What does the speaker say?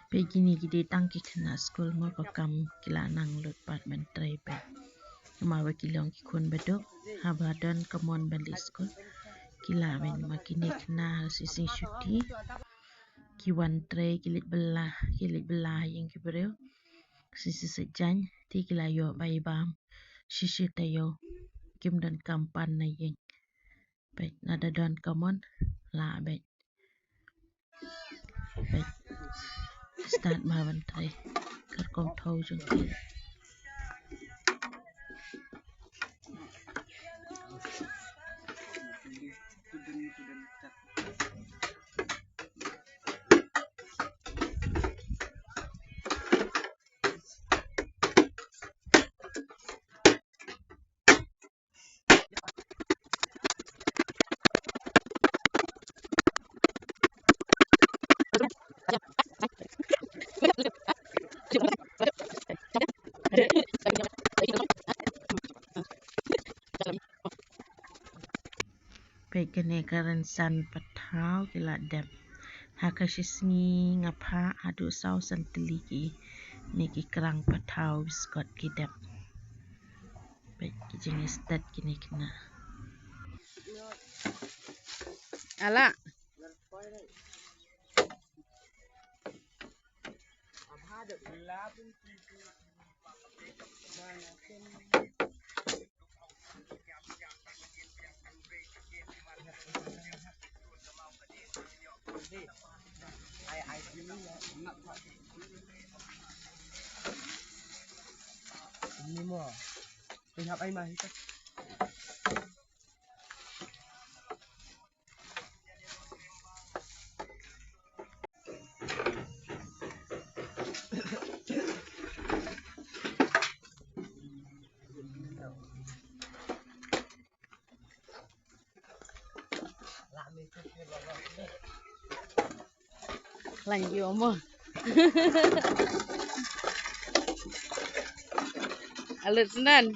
Begini gidi tangki kena skul merupakan kila nang lut pat menteri pe. Mawa kilong ki kun bedok habadan kemon bali skul. Kila ben makini kena sisi syuti. Kiwan tre kilit belah yang kibreu. Sisi sejany ti kila yo bai bam. Sisi tayo kim dan kampan na yang. Baik nada don kemon la baik. Baik start mawan tre kerkong thau jung ti. Pekene karansan patau kila dep. Hakashisni ngapa adu sau santeliki niki kerang patau biskot kidep. Baik jenis stat kini kena. Ala. Ini mo. Ihap ay mahita. Lanjut mo. Alut senan.